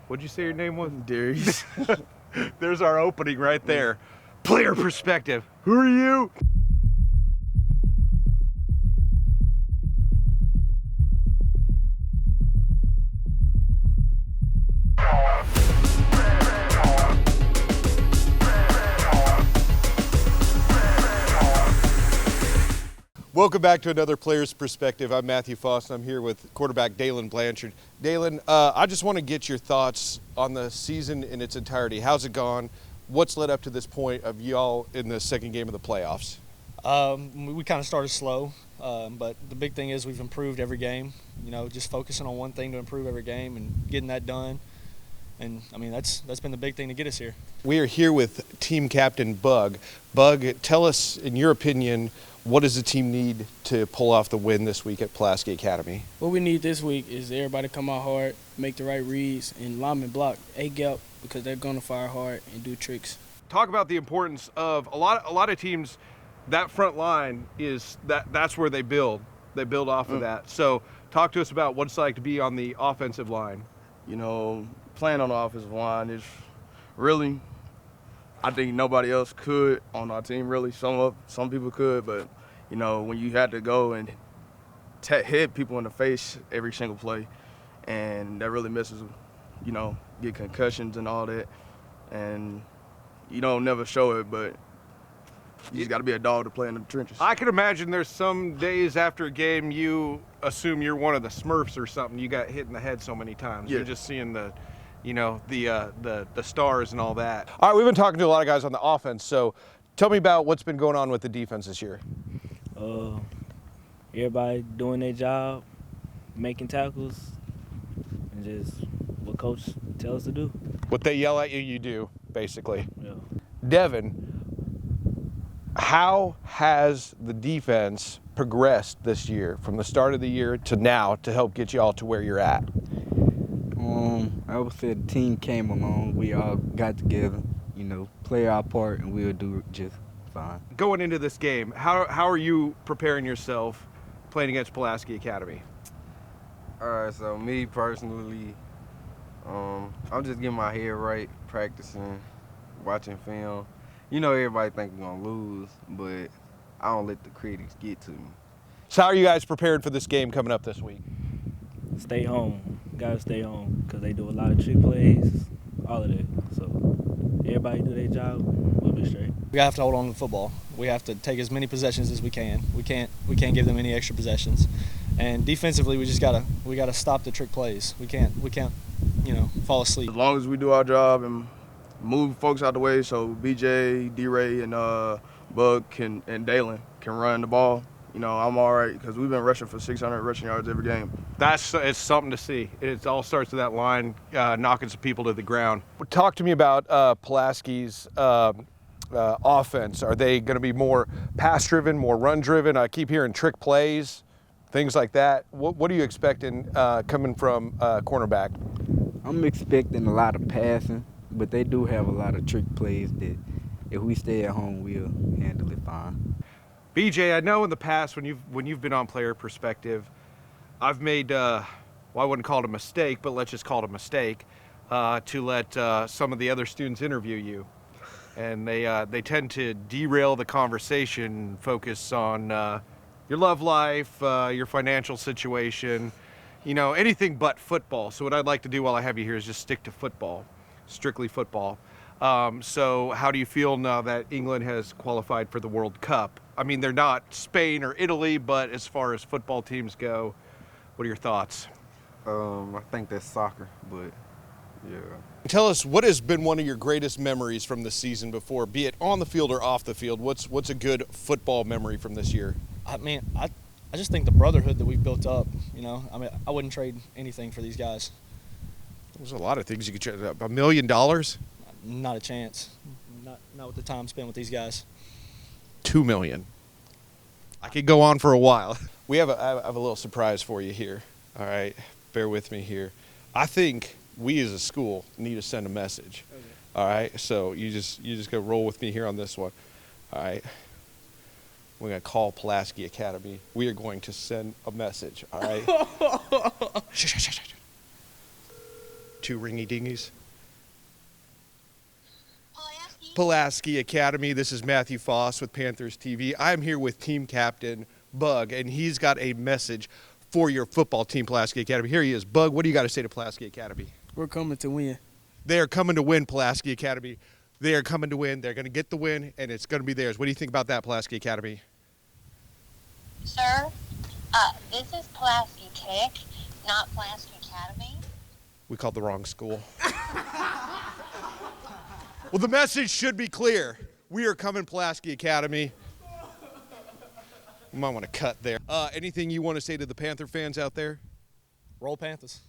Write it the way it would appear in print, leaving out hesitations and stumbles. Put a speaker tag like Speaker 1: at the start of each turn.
Speaker 1: What'd you say your name was?
Speaker 2: Darius.
Speaker 1: There's our opening right there. Player perspective. Who are you? Welcome back to another Player's Perspective. I'm Matthew Foss, and I'm here with quarterback Dalen Blanchard. Dalen, I just want to get your thoughts on the season in its entirety. How's it gone? What's led up to this point of y'all in the second game of the playoffs?
Speaker 3: We kind of started slow, but the big thing is we've improved every game. You know, just focusing on one thing to improve every game and getting that done. And, I mean, that's been the big thing to get us here.
Speaker 1: We are here with team captain Bug. Bug, tell us, in your opinion, what does the team need to pull off the win this week at Pulaski Academy?
Speaker 4: What we need this week is everybody to come out hard, make the right reads, and linemen block A-gap because they're going to fire hard and do tricks.
Speaker 1: Talk about the importance of a lot of teams. That front line is that's where they build. They build off of that. So talk to us about what it's like to be on the offensive line.
Speaker 2: You know, playing on the offensive line is really, I think nobody else could on our team, really. Some people could, but, you know, when you had to go and hit people in the face every single play, and that really misses, you know, get concussions and all that, and you don't never show it, but you just got to be a dog to play in the trenches.
Speaker 1: I can imagine there's some days after a game you assume you're one of the Smurfs or something. You got hit in the head so many times.
Speaker 2: Yeah.
Speaker 1: You're just seeing the stars and all that. All right, we've been talking to a lot of guys on the offense, so tell me about what's been going on with the defense this year.
Speaker 5: Everybody doing their job, making tackles, and just what coach tells us to do.
Speaker 1: What they yell at you, you do, basically.
Speaker 5: Yeah.
Speaker 1: Devin, how has the defense progressed this year from the start of the year to now to help get you all to where you're at?
Speaker 6: I would say the team came along. We all got together, you know, play our part, and we'll do just fine.
Speaker 1: Going into this game, how are you preparing yourself playing against Pulaski Academy?
Speaker 7: All right, so me personally, I'm just getting my head right, practicing, watching film. You know, everybody think we're gonna lose, but I don't let the critics get to me.
Speaker 1: So how are you guys prepared for this game coming up this week?
Speaker 5: Stay home. Gotta stay home because they do a lot of trick plays, all of that. So everybody do their job, we'll be straight.
Speaker 3: We have to hold on to the football. We have to take as many possessions as we can. We can't give them any extra possessions. And defensively, we gotta stop the trick plays. We can't you know, fall asleep.
Speaker 2: As long as we do our job and move folks out the way so BJ, D-Ray, and Bug and Dalen can run the ball, you know, I'm all right because we've been rushing for 600 rushing yards every game.
Speaker 1: It's something to see. It all starts with that line knocking some people to the ground. Talk to me about Pulaski's offense. Are they going to be more pass-driven, more run-driven? I keep hearing trick plays, things like that. What are you expecting coming from cornerback?
Speaker 6: I'm expecting a lot of passing, but they do have a lot of trick plays that if we stay at home, we'll handle it fine.
Speaker 1: BJ, I know in the past when you've been on Player Perspective, I've made, well, I wouldn't call it a mistake, but let's just call it a mistake, to let some of the other students interview you. And they tend to derail the conversation, focus on your love life, your financial situation, you know, anything but football. So what I'd like to do while I have you here is just stick to football, strictly football. So how do you feel now that England has qualified for the World Cup? I mean, they're not Spain or Italy, but as far as football teams go, what are your thoughts?
Speaker 7: I think that's soccer, but yeah.
Speaker 1: Tell us, what has been one of your greatest memories from the season before, be it on the field or off the field? What's a good football memory from this year?
Speaker 3: I mean, I just think the brotherhood that we've built up, you know, I mean, I wouldn't trade anything for these guys.
Speaker 1: There's a lot of things you could trade. $1 million?
Speaker 3: Not a chance. Not with the time spent with these guys.
Speaker 1: $2 million. I could go on for a while. I have a little surprise for you here. All right, bear with me here. I think we as a school need to send a message. Okay. All right, so you just go roll with me here on this one. All right, we're gonna call Pulaski Academy. We are going to send a message. All right. two ringy dingies? Pulaski Academy. This is Matthew Foss with Panthers TV. I'm here with team captain Bug, and he's got a message for your football team, Pulaski Academy. Here he is. Bug, what do you got to say to Pulaski Academy?
Speaker 4: We're coming to win.
Speaker 1: They are coming to win, Pulaski Academy. They are coming to win. They're going to get the win, and it's going to be theirs. What do you think about that, Pulaski Academy?
Speaker 8: Sir, this is Pulaski Tech, not Pulaski Academy.
Speaker 1: We called the wrong school. Well, the message should be clear. We are coming, Pulaski Academy. You might want to cut there. Anything you want to say to the Panther fans out there?
Speaker 3: Roll Panthers.